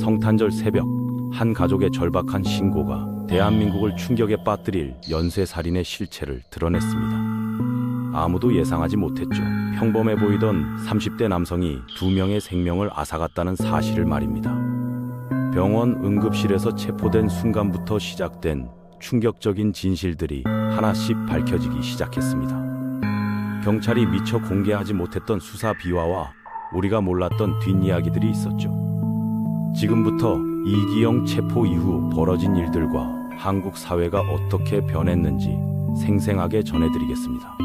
성탄절 새벽, 한 가족의 절박한 신고가 대한민국을 충격에 빠뜨릴 연쇄살인의 실체를 드러냈습니다. 아무도 예상하지 못했죠. 평범해 보이던 30대 남성이 2명의 생명을 앗아갔다는 사실을 말입니다. 병원 응급실에서 체포된 순간부터 시작된 충격적인 진실들이 하나씩 밝혀지기 시작했습니다. 경찰이 미처 공개하지 못했던 수사 비화와 우리가 몰랐던 뒷이야기들이 있었죠. 지금부터 이기영 체포 이후 벌어진 일들과 한국 사회가 어떻게 변했는지 생생하게 전해드리겠습니다.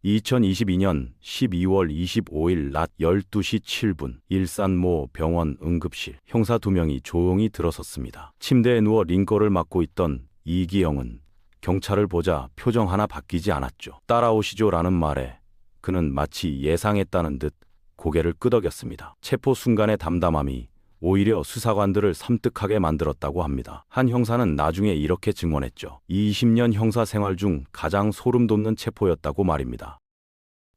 2022년 12월 25일 낮 12시 7분 일산 모 병원 응급실 형사 2명이 조용히 들어섰습니다. 침대에 누워 링거를 맞고 있던 이기영은 경찰을 보자 표정 하나 바뀌지 않았죠. 따라오시죠 라는 말에 그는 마치 예상했다는 듯 고개를 끄덕였습니다. 체포 순간의 담담함이 오히려 수사관들을 섬뜩하게 만들었다고 합니다. 한 형사는 나중에 이렇게 증언했죠. 20년 형사 생활 중 가장 소름 돋는 체포였다고 말입니다.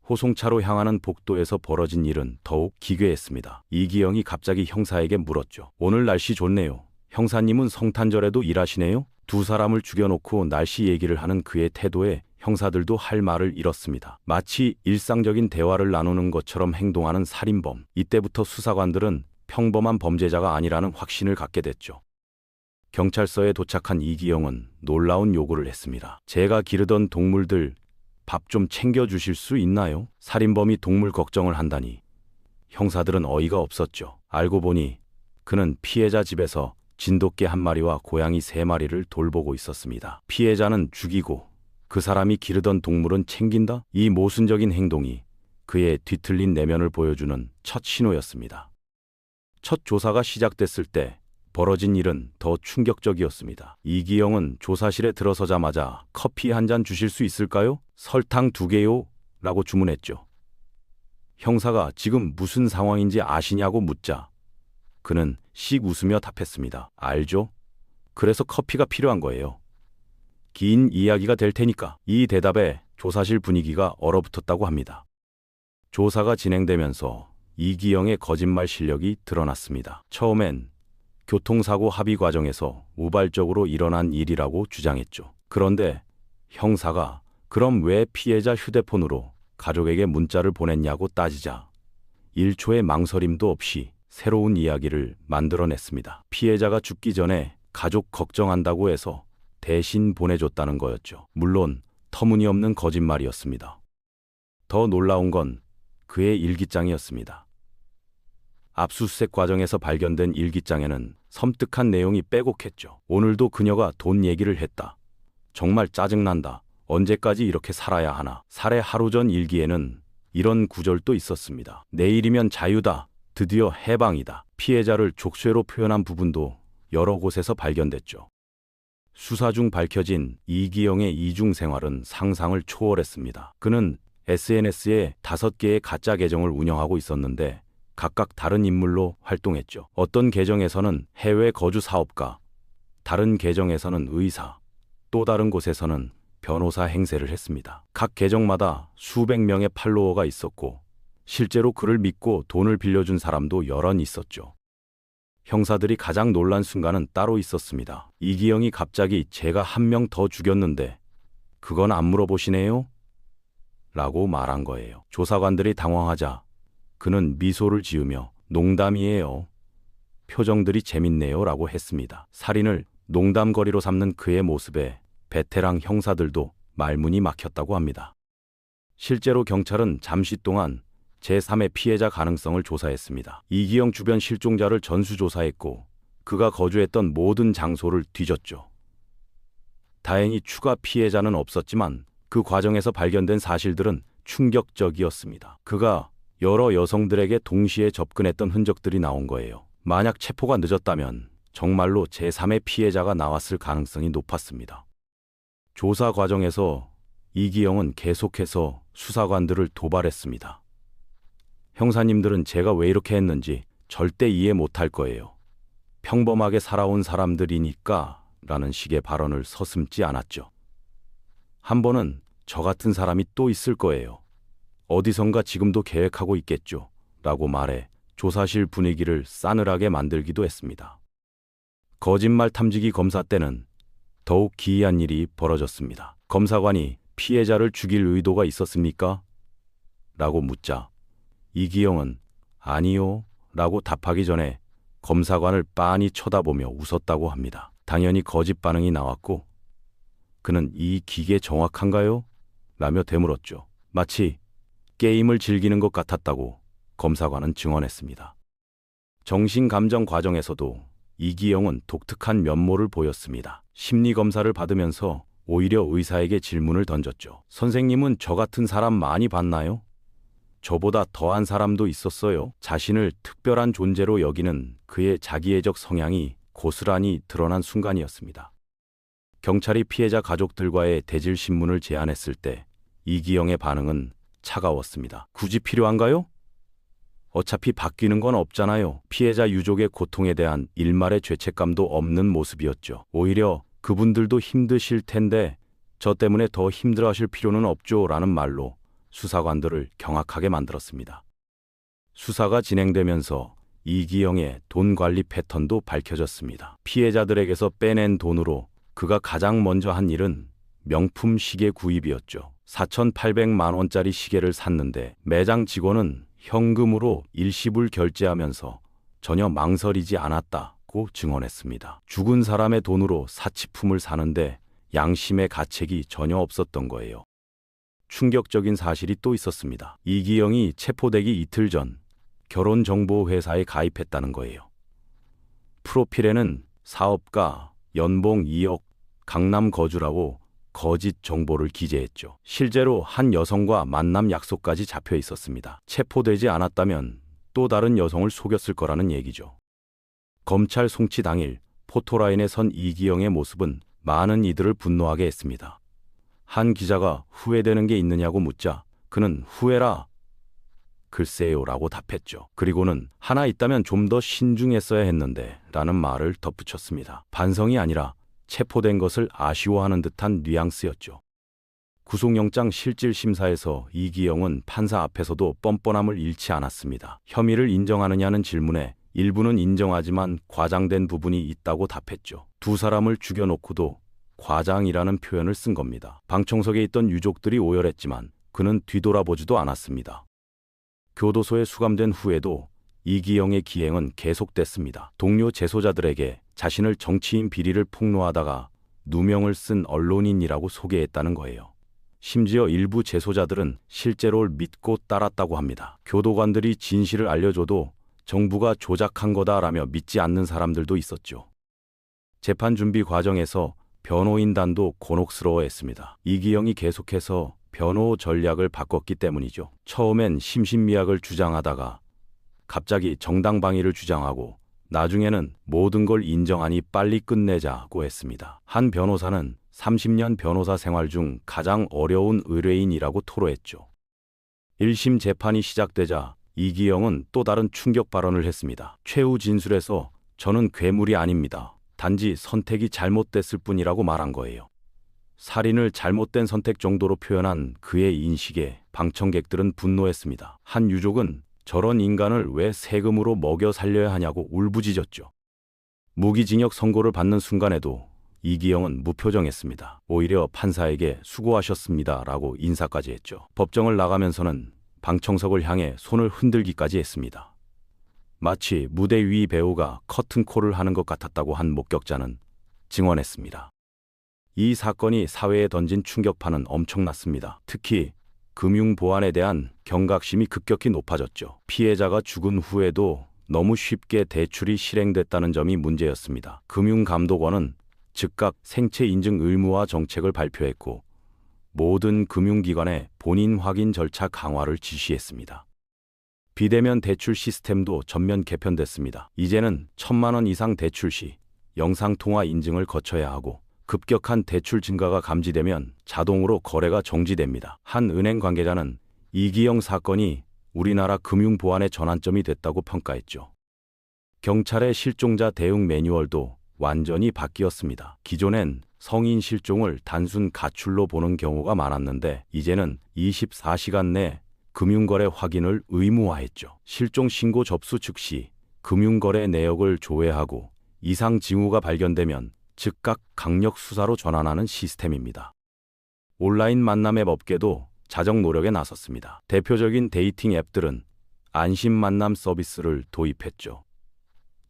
호송차로 향하는 복도에서 벌어진 일은 더욱 기괴했습니다. 이기영이 갑자기 형사에게 물었죠. 오늘 날씨 좋네요. 형사님은 성탄절에도 일하시네요? 두 사람을 죽여놓고 날씨 얘기를 하는 그의 태도에 형사들도 할 말을 잃었습니다. 마치 일상적인 대화를 나누는 것처럼 행동하는 살인범. 이때부터 수사관들은 평범한 범죄자가 아니라는 확신을 갖게 됐죠. 경찰서에 도착한 이기영은 놀라운 요구를 했습니다. 제가 기르던 동물들 밥 좀 챙겨주실 수 있나요? 살인범이 동물 걱정을 한다니 형사들은 어이가 없었죠. 알고 보니 그는 피해자 집에서 진돗개 1마리와 고양이 3마리를 돌보고 있었습니다. 피해자는 죽이고 그 사람이 기르던 동물은 챙긴다? 이 모순적인 행동이 그의 뒤틀린 내면을 보여주는 첫 신호였습니다. 첫 조사가 시작됐을 때 벌어진 일은 더 충격적이었습니다. 이기영은 조사실에 들어서자마자 커피 1잔 주실 수 있을까요? 설탕 2개요? 라고 주문했죠. 형사가 지금 무슨 상황인지 아시냐고 묻자 그는 씩 웃으며 답했습니다. 알죠? 그래서 커피가 필요한 거예요. 긴 이야기가 될 테니까. 이 대답에 조사실 분위기가 얼어붙었다고 합니다. 조사가 진행되면서 이기영의 거짓말 실력이 드러났습니다. 처음엔 교통사고 합의 과정에서 우발적으로 일어난 일이라고 주장했죠. 그런데 형사가 그럼 왜 피해자 휴대폰으로 가족에게 문자를 보냈냐고 따지자 1초의 망설임도 없이 새로운 이야기를 만들어냈습니다. 피해자가 죽기 전에 가족 걱정한다고 해서 대신 보내줬다는 거였죠. 물론 터무니없는 거짓말이었습니다. 더 놀라운 건 그의 일기장이었습니다. 압수수색 과정에서 발견된 일기장에는 섬뜩한 내용이 빼곡했죠. 오늘도 그녀가 돈 얘기를 했다. 정말 짜증난다. 언제까지 이렇게 살아야 하나. 살해 하루 전 일기에는 이런 구절도 있었습니다. 내일이면 자유다. 드디어 해방이다. 피해자를 족쇄로 표현한 부분도 여러 곳에서 발견됐죠. 수사 중 밝혀진 이기영의 이중 생활은 상상을 초월했습니다. 그는 SNS에 5개의 가짜 계정을 운영하고 있었는데 각각 다른 인물로 활동했죠. 어떤 계정에서는 해외 거주 사업가, 다른 계정에서는 의사, 또 다른 곳에서는 변호사 행세를 했습니다. 각 계정마다 수백 명의 팔로워가 있었고 실제로 그를 믿고 돈을 빌려준 사람도 여럿 있었죠. 형사들이 가장 놀란 순간은 따로 있었습니다. 이기영이 갑자기 제가 1명 더 죽였는데 그건 안 물어보시네요? 라고 말한 거예요. 조사관들이 당황하자 그는 미소를 지으며 농담이에요. 표정들이 재밌네요 라고 했습니다. 살인을 농담거리로 삼는 그의 모습에 베테랑 형사들도 말문이 막혔다고 합니다. 실제로 경찰은 잠시 동안 제3의 피해자 가능성을 조사했습니다. 이기영 주변 실종자를 전수조사했고 그가 거주했던 모든 장소를 뒤졌죠. 다행히 추가 피해자는 없었지만 그 과정에서 발견된 사실들은 충격적이었습니다. 그가 여러 여성들에게 동시에 접근했던 흔적들이 나온 거예요. 만약 체포가 늦었다면 정말로 제3의 피해자가 나왔을 가능성이 높았습니다. 조사 과정에서 이기영은 계속해서 수사관들을 도발했습니다. 형사님들은 제가 왜 이렇게 했는지 절대 이해 못할 거예요. 평범하게 살아온 사람들이니까 라는 식의 발언을 서슴지 않았죠. 한 번은 저 같은 사람이 또 있을 거예요. 어디선가 지금도 계획하고 있겠죠. 라고 말해 조사실 분위기를 싸늘하게 만들기도 했습니다. 거짓말 탐지기 검사 때는 더욱 기이한 일이 벌어졌습니다. 검사관이 피해자를 죽일 의도가 있었습니까? 라고 묻자 이기영은 아니요 라고 답하기 전에 검사관을 빤히 쳐다보며 웃었다고 합니다. 당연히 거짓 반응이 나왔고 그는 이 기계 정확한가요? 라며 되물었죠. 마치 게임을 즐기는 것 같았다고 검사관은 증언했습니다. 정신감정 과정에서도 이기영은 독특한 면모를 보였습니다. 심리검사를 받으면서 오히려 의사에게 질문을 던졌죠. 선생님은 저 같은 사람 많이 봤나요? 저보다 더한 사람도 있었어요. 자신을 특별한 존재로 여기는 그의 자기애적 성향이 고스란히 드러난 순간이었습니다. 경찰이 피해자 가족들과의 대질 신문을 제안했을 때 이기영의 반응은 차가웠습니다. 굳이 필요한가요? 어차피 바뀌는 건 없잖아요. 피해자 유족의 고통에 대한 일말의 죄책감도 없는 모습이었죠. 오히려 그분들도 힘드실 텐데 저 때문에 더 힘들어하실 필요는 없죠 라는 말로 수사관들을 경악하게 만들었습니다. 수사가 진행되면서 이기영의 돈 관리 패턴도 밝혀졌습니다. 피해자들에게서 빼낸 돈으로 그가 가장 먼저 한 일은 명품 시계 구입이었죠. 4,800만 원짜리 시계를 샀는데 매장 직원은 현금으로 일시불 결제하면서 전혀 망설이지 않았다고 증언했습니다. 죽은 사람의 돈으로 사치품을 사는데 양심의 가책이 전혀 없었던 거예요. 충격적인 사실이 또 있었습니다. 이기영이 체포되기 이틀 전 결혼정보회사에 가입했다는 거예요. 프로필에는 사업가, 연봉 2억, 강남 거주라고 거짓 정보를 기재했죠. 실제로 한 여성과 만남 약속까지 잡혀 있었습니다. 체포되지 않았다면 또 다른 여성을 속였을 거라는 얘기죠. 검찰 송치 당일 포토라인에 선 이기영의 모습은 많은 이들을 분노하게 했습니다. 한 기자가 후회되는 게 있느냐고 묻자 그는 후회라 글쎄요 라고 답했죠. 그리고는 하나 있다면 좀 더 신중했어야 했는데 라는 말을 덧붙였습니다. 반성이 아니라 체포된 것을 아쉬워하는 듯한 뉘앙스였죠. 구속영장 실질심사에서 이기영은 판사 앞에서도 뻔뻔함을 잃지 않았습니다. 혐의를 인정하느냐는 질문에 일부는 인정하지만 과장된 부분이 있다고 답했죠. 두 사람을 죽여놓고도 과장이라는 표현을 쓴 겁니다. 방청석에 있던 유족들이 오열했지만 그는 뒤돌아보지도 않았습니다. 교도소에 수감된 후에도 이기영의 기행은 계속됐습니다. 동료 재소자들에게 자신을 정치인 비리를 폭로하다가 누명을 쓴 언론인이라고 소개했다는 거예요. 심지어 일부 재소자들은 실제로를 믿고 따랐다고 합니다. 교도관들이 진실을 알려줘도 정부가 조작한 거다라며 믿지 않는 사람들도 있었죠. 재판 준비 과정에서 변호인단도 곤혹스러워했습니다. 이기영이 계속해서 변호 전략을 바꿨기 때문이죠. 처음엔 심신미약을 주장하다가 갑자기 정당방위를 주장하고 나중에는 모든 걸 인정하니 빨리 끝내자고 했습니다. 한 변호사는 30년 변호사 생활 중 가장 어려운 의뢰인이라고 토로했죠. 1심 재판이 시작되자 이기영은 또 다른 충격 발언을 했습니다. 최후 진술에서 저는 괴물이 아닙니다. 단지 선택이 잘못됐을 뿐이라고 말한 거예요. 살인을 잘못된 선택 정도로 표현한 그의 인식에 방청객들은 분노했습니다. 한 유족은 저런 인간을 왜 세금으로 먹여 살려야 하냐고 울부짖었죠. 무기징역 선고를 받는 순간에도 이기영은 무표정했습니다. 오히려 판사에게 수고하셨습니다 라고 인사까지 했죠. 법정을 나가면서는 방청석을 향해 손을 흔들기까지 했습니다. 마치 무대 위 배우가 커튼콜을 하는 것 같았다고 한 목격자는 증언했습니다. 이 사건이 사회에 던진 충격파는 엄청났습니다. 특히 금융보안에 대한 경각심이 급격히 높아졌죠. 피해자가 죽은 후에도 너무 쉽게 대출이 실행됐다는 점이 문제였습니다. 금융감독원은 즉각 생체 인증 의무화 정책을 발표했고 모든 금융기관에 본인 확인 절차 강화를 지시했습니다. 비대면 대출 시스템도 전면 개편됐습니다. 이제는 1,000만 원 이상 대출 시 영상통화 인증을 거쳐야 하고 급격한 대출 증가가 감지되면 자동으로 거래가 정지됩니다. 한 은행 관계자는 이기영 사건이 우리나라 금융보안의 전환점이 됐다고 평가했죠. 경찰의 실종자 대응 매뉴얼도 완전히 바뀌었습니다. 기존엔 성인 실종을 단순 가출로 보는 경우가 많았는데 이제는 24시간 내 금융거래 확인을 의무화했죠. 실종 신고 접수 즉시 금융거래 내역을 조회하고 이상 징후가 발견되면 즉각 강력 수사로 전환하는 시스템입니다. 온라인 만남 앱 업계도 자정 노력에 나섰습니다. 대표적인 데이팅 앱들은 안심 만남 서비스를 도입했죠.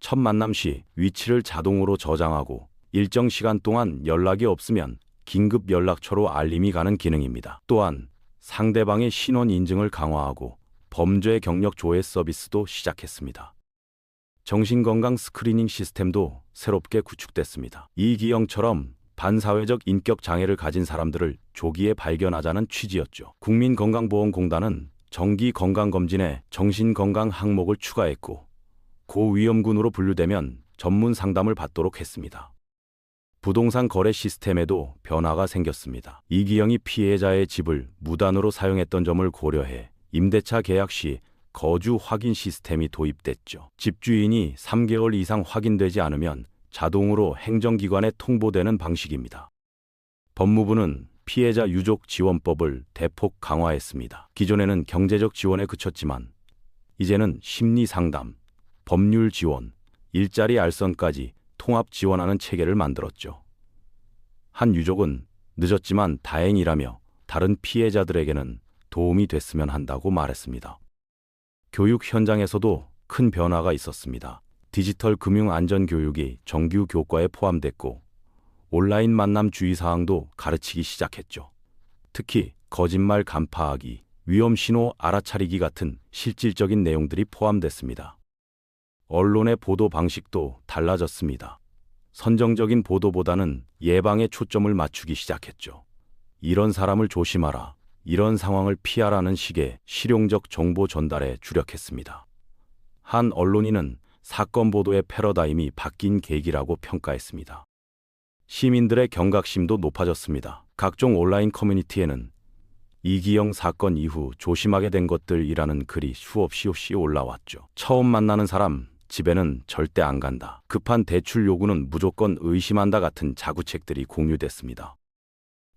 첫 만남 시 위치를 자동으로 저장하고 일정 시간 동안 연락이 없으면 긴급 연락처로 알림이 가는 기능입니다. 또한 상대방의 신원 인증을 강화하고 범죄 경력 조회 서비스도 시작했습니다. 정신건강 스크리닝 시스템도 새롭게 구축됐습니다. 이기영처럼 반사회적 인격 장애를 가진 사람들을 조기에 발견하자는 취지였죠. 국민건강보험공단은 정기 건강검진에 정신건강 항목을 추가했고 고위험군으로 분류되면 전문 상담을 받도록 했습니다. 부동산 거래 시스템에도 변화가 생겼습니다. 이기영이 피해자의 집을 무단으로 사용했던 점을 고려해 임대차 계약 시 거주 확인 시스템이 도입됐죠. 집주인이 3개월 이상 확인되지 않으면 자동으로 행정기관에 통보되는 방식입니다. 법무부는 피해자 유족 지원법을 대폭 강화했습니다. 기존에는 경제적 지원에 그쳤지만 이제는 심리 상담, 법률 지원, 일자리 알선까지 통합 지원하는 체계를 만들었죠. 한 유족은 늦었지만 다행이라며 다른 피해자들에게는 도움이 됐으면 한다고 말했습니다. 교육 현장에서도 큰 변화가 있었습니다. 디지털 금융 안전 교육이 정규 교과에 포함됐고 온라인 만남 주의사항도 가르치기 시작했죠. 특히 거짓말 간파하기, 위험 신호 알아차리기 같은 실질적인 내용들이 포함됐습니다. 언론의 보도 방식도 달라졌습니다. 선정적인 보도보다는 예방에 초점을 맞추기 시작했죠. 이런 사람을 조심하라, 이런 상황을 피하라는 식의 실용적 정보 전달에 주력했습니다. 한 언론인은 사건 보도의 패러다임이 바뀐 계기라고 평가했습니다. 시민들의 경각심도 높아졌습니다. 각종 온라인 커뮤니티에는 이기영 사건 이후 조심하게 된 것들이라는 글이 수없이 올라왔죠. 처음 만나는 사람, 집에는 절대 안 간다. 급한 대출 요구는 무조건 의심한다 같은 자구책들이 공유됐습니다.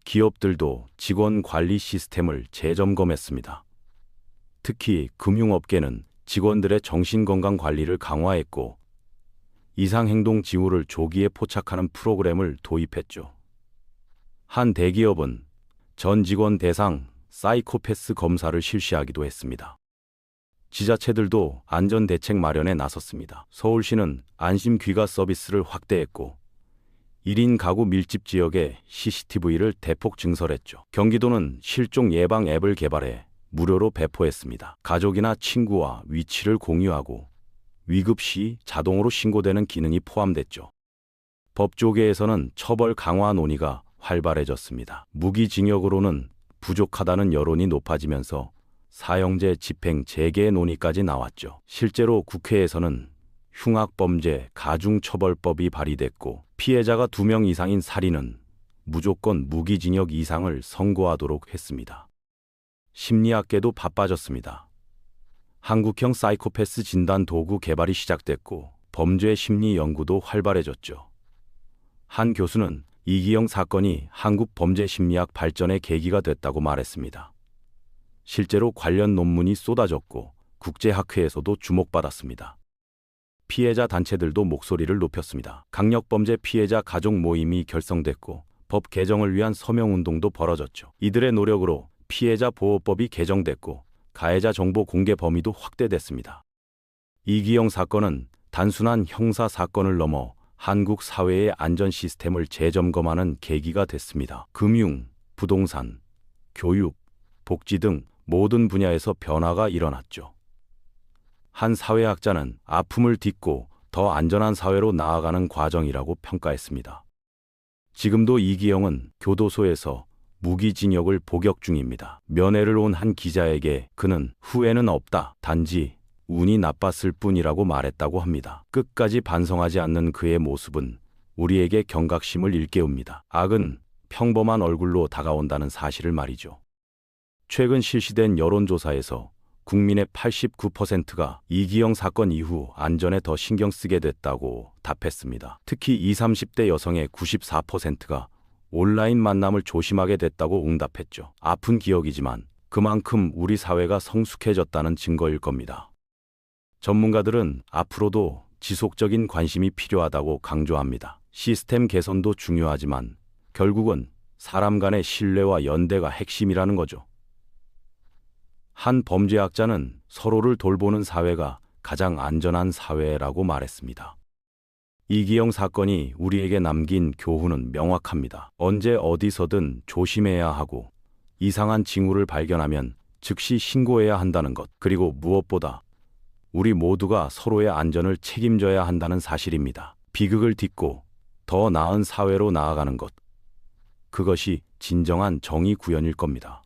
기업들도 직원 관리 시스템을 재점검했습니다. 특히 금융업계는 직원들의 정신건강 관리를 강화했고 이상행동 징후를 조기에 포착하는 프로그램을 도입했죠. 한 대기업은 전 직원 대상 사이코패스 검사를 실시하기도 했습니다. 지자체들도 안전대책 마련에 나섰습니다. 서울시는 안심 귀가 서비스를 확대했고 1인 가구 밀집 지역에 CCTV를 대폭 증설했죠. 경기도는 실종 예방 앱을 개발해 무료로 배포했습니다. 가족이나 친구와 위치를 공유하고 위급 시 자동으로 신고되는 기능이 포함됐죠. 법조계에서는 처벌 강화 논의가 활발해졌습니다. 무기징역으로는 부족하다는 여론이 높아지면서 사형제 집행 재개 논의까지 나왔죠. 실제로 국회에서는 흉악범죄 가중처벌법이 발의됐고 피해자가 2명 이상인 살인은 무조건 무기징역 이상을 선고하도록 했습니다. 심리학계도 바빠졌습니다. 한국형 사이코패스 진단 도구 개발이 시작됐고 범죄 심리 연구도 활발해졌죠. 한 교수는 이기영 사건이 한국 범죄 심리학 발전의 계기가 됐다고 말했습니다. 실제로 관련 논문이 쏟아졌고 국제학회에서도 주목받았습니다. 피해자 단체들도 목소리를 높였습니다. 강력범죄 피해자 가족 모임이 결성됐고 법 개정을 위한 서명운동도 벌어졌죠. 이들의 노력으로 피해자 보호법이 개정됐고 가해자 정보 공개 범위도 확대됐습니다. 이기영 사건은 단순한 형사 사건을 넘어 한국 사회의 안전 시스템을 재점검하는 계기가 됐습니다. 금융, 부동산, 교육, 복지 등 모든 분야에서 변화가 일어났죠. 한 사회학자는 아픔을 딛고 더 안전한 사회로 나아가는 과정이라고 평가했습니다. 지금도 이기영은 교도소에서 무기징역을 복역 중입니다. 면회를 온 한 기자에게 그는 후회는 없다, 단지 운이 나빴을 뿐이라고 말했다고 합니다. 끝까지 반성하지 않는 그의 모습은 우리에게 경각심을 일깨웁니다. 악은 평범한 얼굴로 다가온다는 사실을 말이죠. 최근 실시된 여론조사에서 국민의 89%가 이기영 사건 이후 안전에 더 신경 쓰게 됐다고 답했습니다. 특히 20, 30대 여성의 94%가 온라인 만남을 조심하게 됐다고 응답했죠. 아픈 기억이지만 그만큼 우리 사회가 성숙해졌다는 증거일 겁니다. 전문가들은 앞으로도 지속적인 관심이 필요하다고 강조합니다. 시스템 개선도 중요하지만 결국은 사람 간의 신뢰와 연대가 핵심이라는 거죠. 한 범죄학자는 서로를 돌보는 사회가 가장 안전한 사회라고 말했습니다. 이기영 사건이 우리에게 남긴 교훈은 명확합니다. 언제 어디서든 조심해야 하고 이상한 징후를 발견하면 즉시 신고해야 한다는 것, 그리고 무엇보다 우리 모두가 서로의 안전을 책임져야 한다는 사실입니다. 비극을 딛고 더 나은 사회로 나아가는 것, 그것이 진정한 정의 구현일 겁니다.